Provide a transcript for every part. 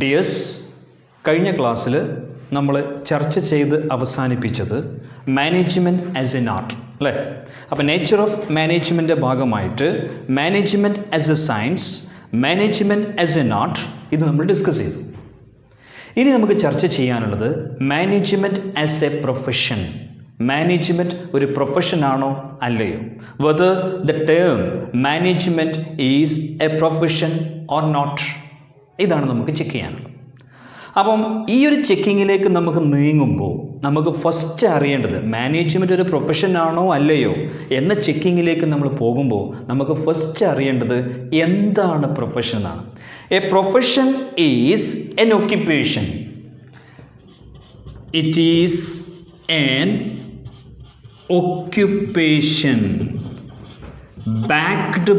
Dears, കഴിഞ്ഞ ക്ലാസ്സിൽ നമ്മൾ ചർച്ച ചെയ്ത് അവസാനിപ്പിച്ചത് മാനേജ്മെൻറ്റ് ആസ് എൻ ആർട്ട് അല്ലേ? അപ്പോൾ നേച്ചർ ഓഫ് മാനേജ്മെൻറ്റിൻ്റെ ഭാഗമായിട്ട് management as a science, management as an art ഇത് നമ്മൾ ഡിസ്കസ് ചെയ്തു. ഇനി നമുക്ക് ചർച്ച ചെയ്യാനുള്ളത് management as a profession. Management ഒരു പ്രൊഫഷനാണോ അല്ലയോ? Whether the term management is a profession or not, ഇതാണ് നമുക്ക് ചെക്ക് ചെയ്യാനുള്ളത്. അപ്പം ഈ ഒരു ചെക്കിങ്ങിലേക്ക് നമുക്ക് നീങ്ങുമ്പോൾ നമുക്ക് ഫസ്റ്റ് അറിയേണ്ടത് മാനേജ്മെൻറ്റ് ഒരു പ്രൊഫഷനാണോ അല്ലയോ എന്ന ചെക്കിങ്ങിലേക്ക് നമ്മൾ പോകുമ്പോൾ നമുക്ക് ഫസ്റ്റ് അറിയേണ്ടത് എന്താണ് പ്രൊഫഷൻ എന്നാണ്. A profession is an occupation. It is an occupation backed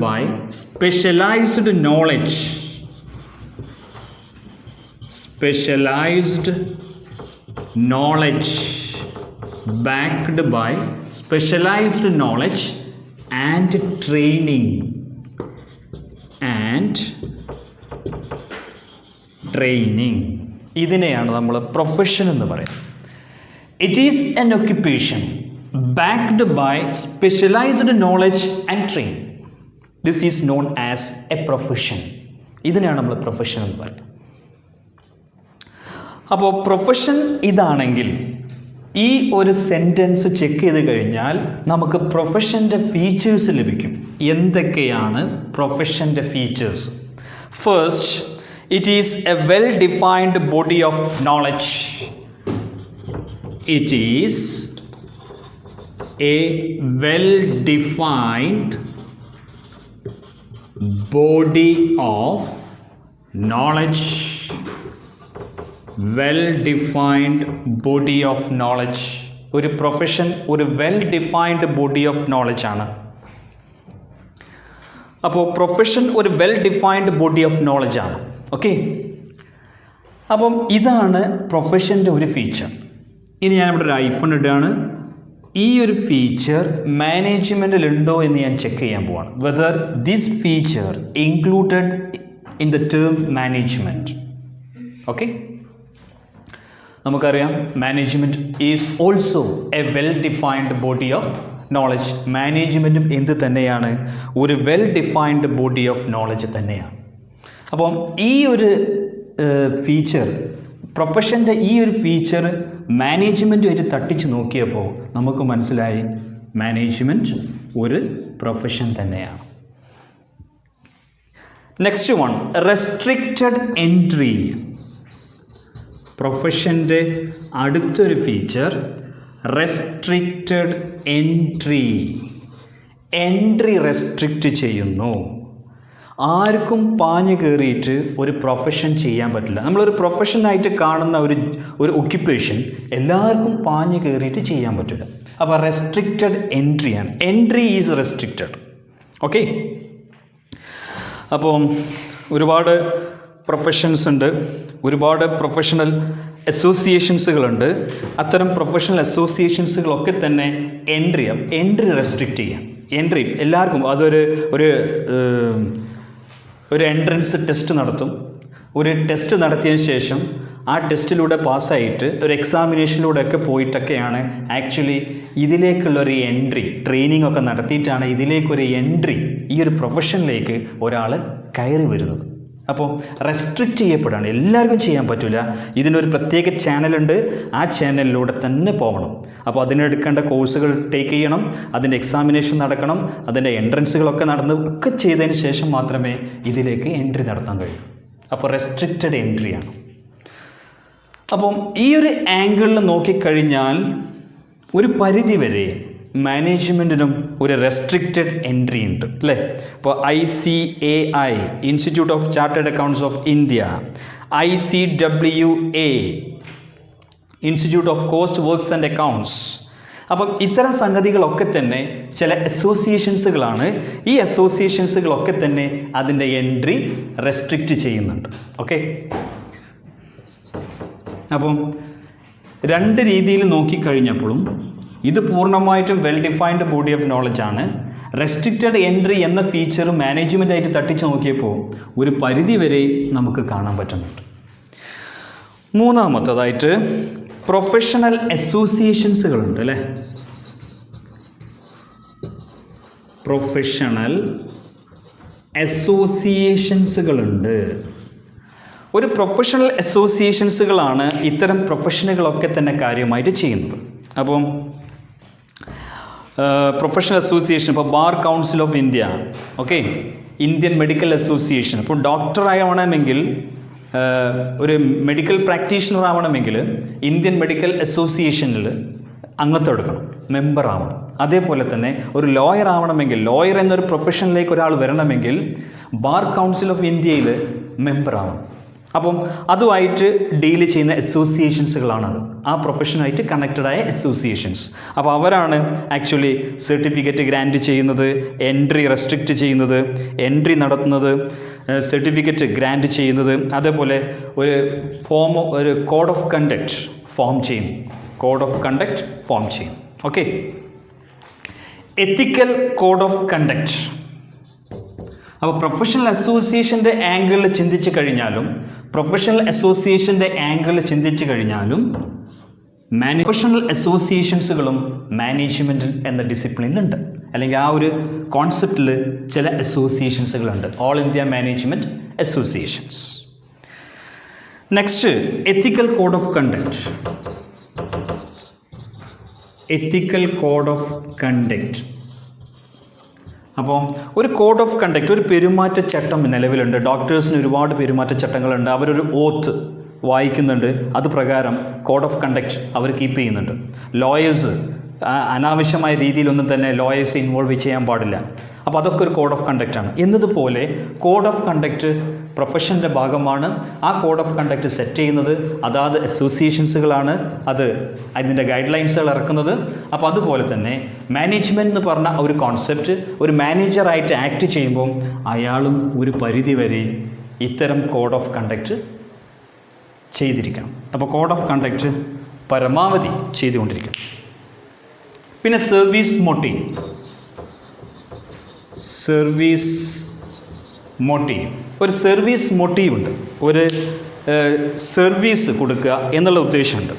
by specialized knowledge, backed by specialized knowledge and training ഇതിനെയാണ് നമ്മൾ പ്രൊഫഷൻ എന്ന് പറയുന്നത്. It is an occupation backed by specialised knowledge and training. This is known as a profession. ഇതിനെയാണ് നമ്മൾ profession എന്ന് പറയുന്നത്. അപ്പോൾ profession ഇതാണെങ്കിൽ ഈ ഒരു സെൻറ്റൻസ് ചെക്ക് ചെയ്ത് കഴിഞ്ഞാൽ നമുക്ക് പ്രൊഫഷൻ്റെ ഫീച്ചേഴ്സ് ലഭിക്കും. എന്തൊക്കെയാണ് പ്രൊഫഷൻ്റെ features? First, it is a well-defined body of knowledge. It is a well-defined body of knowledge. Well-defined body of knowledge. ഒരു പ്രൊഫഷൻ ഒരു വെൽ-ഡിഫൈൻഡ് ബോഡി ഓഫ് നോളജ് ആണ്. അപ്പോൾ പ്രൊഫഷൻ ഒരു വെൽ-ഡിഫൈൻഡ് ബോഡി ഓഫ് നോളജ് ആണ്. Okay, അപ്പം ഇതാണ് പ്രൊഫഷൻ്റെ ഒരു feature. ഇനി ഞാനിവിടെ ഒരു ഐഫോൺ ഇടുകയാണ്. ഈ ഒരു ഫീച്ചർ മാനേജ്മെൻറ്റിൽ ഉണ്ടോ എന്ന് ഞാൻ ചെക്ക് ചെയ്യാൻ പോവാണ്. Whether this feature included in the term management. Okay, നമുക്കറിയാം management is also a well defined body of knowledge. മാനേജ്മെൻറ്റും എന്ത് തന്നെയാണ്? ഒരു well defined body of knowledge തന്നെയാണ്. അപ്പം ഈ ഒരു ഫീച്ചർ, പ്രൊഫഷൻ്റെ ഈ ഒരു ഫീച്ചർ മാനേജ്മെൻറ്റുമായിട്ട് തട്ടിച്ച് നോക്കിയപ്പോൾ നമുക്ക് മനസ്സിലായി മാനേജ്മെൻറ്റ് ഒരു പ്രൊഫഷൻ തന്നെയാണ്. Next one, restricted entry. പ്രൊഫഷൻ്റെ അടുത്തൊരു feature restricted entry. Entry restrict ചെയ്യുന്നു. ആർക്കും പാഞ്ഞു കയറിയിട്ട് ഒരു പ്രൊഫഷൻ ചെയ്യാൻ പറ്റില്ല. നമ്മളൊരു പ്രൊഫഷനായിട്ട് കാണുന്ന ഒരു ഒക്യുപ്പേഷൻ എല്ലാവർക്കും പാഞ്ഞു കയറിയിട്ട് ചെയ്യാൻ പറ്റില്ല. അപ്പോൾ റെസ്ട്രിക്റ്റഡ് എൻട്രിയാണ്. Entry is restricted. ഓക്കെ, അപ്പോൾ ഒരുപാട് പ്രൊഫഷൻസ് ഉണ്ട്, ഒരുപാട് പ്രൊഫഷണൽ അസോസിയേഷൻസുകളുണ്ട്. അത്തരം പ്രൊഫഷണൽ അസോസിയേഷൻസുകളൊക്കെ തന്നെ എൻട്രി റെസ്ട്രിക്റ്റ് ചെയ്യാം. എൻട്രി എല്ലാവർക്കും ഒരു എൻട്രൻസ് ടെസ്റ്റ് നടത്തും. ഒരു ടെസ്റ്റ് നടത്തിയതിന് ശേഷം ആ ടെസ്റ്റിലൂടെ പാസ്സായിട്ട് ഒരു എക്സാമിനേഷനിലൂടെ ഒക്കെ പോയിട്ടൊക്കെയാണ് ആക്ച്വലി ഇതിലേക്കുള്ളൊരു എൻട്രി, ട്രെയിനിങ് ഒക്കെ നടത്തിയിട്ടാണ് ഇതിലേക്കൊരു എൻട്രി, ഈ ഒരു പ്രൊഫഷനിലേക്ക് ഒരാൾ കയറി വരുന്നത്. അപ്പോൾ റെസ്ട്രിക്റ്റ് ചെയ്യപ്പെടുകയാണ്. എല്ലാവർക്കും ചെയ്യാൻ പറ്റില്ല. ഇതിനൊരു പ്രത്യേക ചാനലുണ്ട്, ആ ചാനലിലൂടെ തന്നെ പോകണം. അപ്പോൾ അതിനെടുക്കേണ്ട കോഴ്സുകൾ ടേക്ക് ചെയ്യണം, അതിൻ്റെ എക്സാമിനേഷൻ നടക്കണം, അതിൻ്റെ എൻട്രൻസുകളൊക്കെ ഒക്കെ ചെയ്തതിന് ശേഷം മാത്രമേ ഇതിലേക്ക് എൻട്രി നടത്താൻ കഴിയൂ. അപ്പോൾ റെസ്ട്രിക്റ്റഡ് എൻട്രിയാണ്. അപ്പം ഈ ഒരു ആംഗിളിൽ നോക്കിക്കഴിഞ്ഞാൽ ഒരു പരിധി വരെ മാനേജ്മെൻറ്റിനും ഒരു റെസ്ട്രിക്റ്റഡ് എൻട്രി ഉണ്ട് അല്ലേ? ഇപ്പോൾ ICAI, institute of chartered accounts of India, ICWA, institute of cost works and accounts. അപ്പം ഇത്തരം സംഗതികളൊക്കെ തന്നെ ചില അസോസിയേഷൻസുകളാണ്. ഈ അസോസിയേഷൻസുകളൊക്കെ തന്നെ അതിൻ്റെ എൻട്രി റെസ്ട്രിക്റ്റ് ചെയ്യുന്നുണ്ട്. ഓക്കെ, അപ്പം രണ്ട് രീതിയിൽ നോക്കിക്കഴിഞ്ഞപ്പോഴും ഇത് പൂർണ്ണമായിട്ടും well defined body of knowledge ആണ്. റെസ്ട്രിക്റ്റഡ് എൻട്രി എന്ന ഫീച്ചർ മാനേജ്മെൻറ്റായിട്ട് തട്ടിച്ച് നോക്കിയപ്പോൾ ഒരു പരിധി വരെ നമുക്ക് കാണാൻ പറ്റുന്നുണ്ട്. മൂന്നാമത്തതായിട്ട് പ്രൊഫഷണൽ അസോസിയേഷൻസുകളുണ്ട് അല്ലേ. പ്രൊഫഷണൽ അസോസിയേഷൻസുകളുണ്ട്. ഒരു പ്രൊഫഷണൽ അസോസിയേഷൻസുകളാണ് ഇത്തരം പ്രൊഫഷനുകളൊക്കെ തന്നെ കാര്യമായിട്ട് ചെയ്യുന്നത്. അപ്പം പ്രൊഫഷണൽ അസോസിയേഷൻ, ഇപ്പോൾ bar council of India, okay, Indian medical association. ഇപ്പോൾ ഡോക്ടറാവണമെങ്കിൽ, ഒരു മെഡിക്കൽ പ്രാക്ടീഷണർ ആവണമെങ്കിൽ ഇന്ത്യൻ മെഡിക്കൽ അസോസിയേഷനിൽ അംഗത്വം എടുക്കണം, മെമ്പർ ആവണം. അതേപോലെ തന്നെ ഒരു ലോയർ ആവണമെങ്കിൽ, ലോയർ എന്നൊരു പ്രൊഫഷനിലേക്ക് ഒരാൾ വരണമെങ്കിൽ ബാർ കൗൺസിൽ ഓഫ് ഇന്ത്യയിൽ മെമ്പർ ആവണം. അപ്പം അതുമായിട്ട് ഡീൽ ചെയ്യുന്ന അസോസിയേഷൻസുകളാണത്, ആ പ്രൊഫഷനായിട്ട് കണക്റ്റഡായ അസോസിയേഷൻസ്. അപ്പോൾ അവരാണ് ആക്ച്വലി സർട്ടിഫിക്കറ്റ് ഗ്രാൻറ്റ് ചെയ്യുന്നത്, എൻട്രി റെസ്ട്രിക്റ്റ് ചെയ്യുന്നത്, എൻട്രി നടത്തുന്നത്, സർട്ടിഫിക്കറ്റ് ഗ്രാൻറ്റ് ചെയ്യുന്നത്, അതേപോലെ ഒരു കോഡ് ഓഫ് കണ്ടക്റ്റ് ഫോം ചെയ്യുന്നു, okay. Ethical code of conduct. അപ്പോൾ പ്രൊഫഷണൽ അസോസിയേഷൻ്റെ ആംഗിളിൽ ചിന്തിച്ചു കഴിഞ്ഞാലും പ്രൊഫഷണൽ അസോസിയേഷൻസുകളും മാനേജ്മെൻറ്റ് എന്ന ഡിസിപ്ലിനിലുണ്ട്, അല്ലെങ്കിൽ ആ ഒരു കോൺസെപ്റ്റിൽ ചില അസോസിയേഷൻസുകളുണ്ട്, all India management associations. Next, ethical code of conduct. അപ്പോൾ ഒരു കോഡ് ഓഫ് കണ്ടക്റ്റ്, ഒരു പെരുമാറ്റച്ചട്ടം നിലവിലുണ്ട്. ഡോക്ടേഴ്സിന് ഒരുപാട് പെരുമാറ്റച്ചട്ടങ്ങളുണ്ട്. അവരൊരു ഓത്ത് വായിക്കുന്നുണ്ട്, അത് പ്രകാരം കോഡ് ഓഫ് കണ്ടക്റ്റ് അവർ കീപ്പ് ചെയ്യുന്നുണ്ട്. ലോയേഴ്സ് അനാവശ്യമായ രീതിയിലൊന്നും തന്നെ ലോയേഴ്സ് ഇൻവോൾവ് ചെയ്യാൻ പാടില്ല. അപ്പോൾ അതൊക്കെ ഒരു കോഡ് ഓഫ് കണ്ടക്റ്റാണ്. എന്നതുപോലെ കോഡ് ഓഫ് കണ്ടക്റ്റ് പ്രൊഫഷൻ്റെ ഭാഗമാണ്. ആ കോഡ് ഓഫ് കണ്ടക്റ്റ് സെറ്റ് ചെയ്യുന്നത് അതാത് അസോസിയേഷൻസുകളാണ്, അതിൻ്റെ ഗൈഡ് ലൈൻസുകൾ ഇറക്കുന്നത്. അപ്പോൾ അതുപോലെ തന്നെ മാനേജ്മെൻറ്റ് എന്ന് പറഞ്ഞ ഒരു കോൺസെപ്റ്റ്, ഒരു മാനേജറായിട്ട് ആക്ട് ചെയ്യുമ്പോൾ അയാളും ഒരു പരിധി വരെ ഇത്തരം കോഡ് ഓഫ് കണ്ടക്റ്റ് ചെയ്തിരിക്കണം. അപ്പോൾ കോഡ് ഓഫ് കണ്ടക്റ്റ് പരമാവധി ചെയ്തുകൊണ്ടിരിക്കണം. പിന്നെ സർവീസ് മോട്ടീവ്. ഒരു സർവീസ് മോട്ടീവ് ഉണ്ട്, ഒരു സർവീസ് കൊടുക്കുക എന്നുള്ള ഉദ്ദേശമുണ്ട്.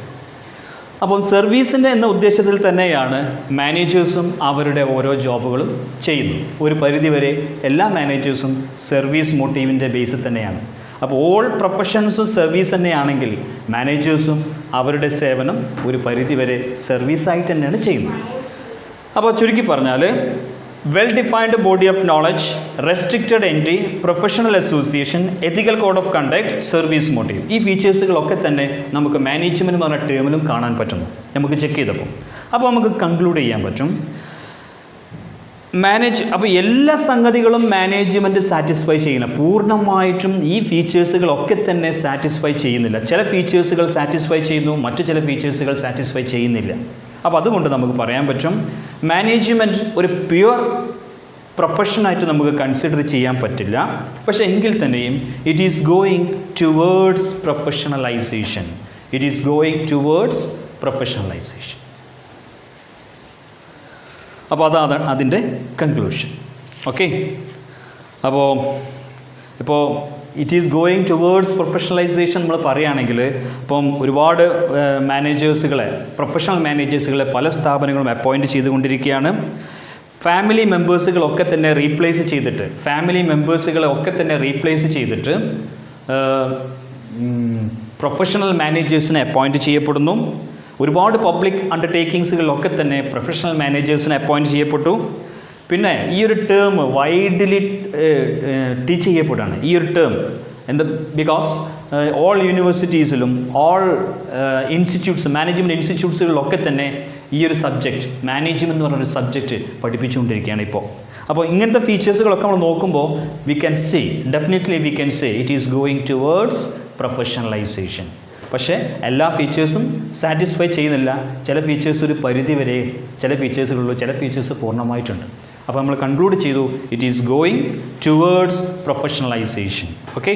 അപ്പം സർവീസിൻ്റെ എന്ന ഉദ്ദേശത്തിൽ തന്നെയാണ് മാനേജേഴ്സും അവരുടെ ഓരോ ജോബുകളും ചെയ്യുന്നത്. ഒരു പരിധിവരെ എല്ലാ മാനേജേഴ്സും സർവീസ് മോട്ടീവിൻ്റെ ബേസിൽ തന്നെയാണ്. അപ്പോൾ ഓൾ പ്രൊഫഷൻസും സർവീസ് തന്നെയാണെങ്കിൽ മാനേജേഴ്സും അവരുടെ സേവനം ഒരു പരിധിവരെ സർവീസായിട്ട് തന്നെയാണ് ചെയ്യുന്നത്. അപ്പോൾ ചുരുക്കി പറഞ്ഞാൽ well defined body of knowledge, restricted entry, professional association, ethical code of conduct, service motive. ഈ ഫീച്ചേഴ്സുകളൊക്കെ തന്നെ നമുക്ക് മാനേജ്മെൻറ്റ് എന്ന് പറഞ്ഞ ടേമിലും കാണാൻ പറ്റുന്നു, നമുക്ക് ചെക്ക് ചെയ്തപ്പോൾ. അപ്പോൾ നമുക്ക് കൺക്ലൂഡ് ചെയ്യാൻ പറ്റും, അപ്പോൾ എല്ലാ സംഗതികളും മാനേജ്മെൻറ്റ് സാറ്റിസ്ഫൈ ചെയ്യണം. പൂർണ്ണമായിട്ടും ഈ ഫീച്ചേഴ്സുകളൊക്കെ തന്നെ സാറ്റിസ്ഫൈ ചെയ്യുന്നില്ല. ചില ഫീച്ചേഴ്സുകൾ സാറ്റിസ്ഫൈ ചെയ്യുന്നു, മറ്റു ചില ഫീച്ചേഴ്സുകൾ സാറ്റിസ്ഫൈ ചെയ്യുന്നില്ല. അപ്പോൾ അതുകൊണ്ട് നമുക്ക് പറയാൻ പറ്റും മാനേജ്മെൻറ്റ് ഒരു പ്യുവർ പ്രൊഫഷനായിട്ട് നമുക്ക് കൺസിഡർ ചെയ്യാൻ പറ്റില്ല. പക്ഷേ എങ്കിൽ തന്നെയും it is going towards professionalisation. അപ്പോൾ അതാണ് അതിൻ്റെ കൺക്ലൂഷൻ. ഓക്കെ, ഇപ്പോൾ it is going towards professionalisation നമ്മൾ പറയുകയാണെങ്കിൽ, ഇപ്പം ഒരുപാട് പ്രൊഫഷണൽ മാനേജേഴ്സുകളെ പല സ്ഥാപനങ്ങളും അപ്പോയിൻറ്റ് ചെയ്തുകൊണ്ടിരിക്കുകയാണ്. ഫാമിലി മെമ്പേഴ്സുകളൊക്കെ തന്നെ റീപ്ലേസ് ചെയ്തിട്ട് പ്രൊഫഷണൽ മാനേജേഴ്സിനെ അപ്പോയിൻറ്റ് ചെയ്യപ്പെടുന്നു. ഒരുപാട് പബ്ലിക് അണ്ടർടേക്കിങ്സുകളിലൊക്കെ തന്നെ പ്രൊഫഷണൽ മാനേജേഴ്സിനെ അപ്പോയിൻറ്റ് ചെയ്യപ്പെട്ടു. പിന്നെ ഈ ഒരു ടേം വൈഡ്ലി ടീച്ച് ചെയ്യപ്പെടുകയാണ്. ഈ ഒരു ടേം ബിക്കോസ് ഓൾ യൂണിവേഴ്സിറ്റീസിലും ഓൾ മാനേജ്മെൻറ്റ് ഇൻസ്റ്റിറ്റ്യൂട്ട്സുകളിലൊക്കെ തന്നെ ഈ ഒരു സബ്ജക്റ്റ്, മാനേജ്മെൻറ്റ് എന്ന് പറഞ്ഞൊരു സബ്ജക്റ്റ് പഠിപ്പിച്ചുകൊണ്ടിരിക്കുകയാണ് ഇപ്പോൾ. അപ്പോൾ ഇങ്ങനത്തെ ഫീച്ചേഴ്സുകളൊക്കെ നമ്മൾ നോക്കുമ്പോൾ we can say it is going towards professionalisation. പക്ഷേ എല്ലാ ഫീച്ചേഴ്സും സാറ്റിസ്ഫൈ ചെയ്യുന്നില്ല. ചില ഫീച്ചേഴ്സ് ഒരു പരിധി വരെ ചില ഫീച്ചേഴ്സുകളുള്ളൂ, ചില ഫീച്ചേഴ്സ് പൂർണ്ണമായിട്ടുണ്ട്. അപ്പോൾ നമ്മൾ കൺക്ലൂഡ് ചെയ്തു it is going towards professionalisation. Okay,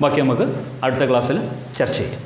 ബാക്കി നമുക്ക് അടുത്ത ക്ലാസ്സിൽ ചർച്ച ചെയ്യാം.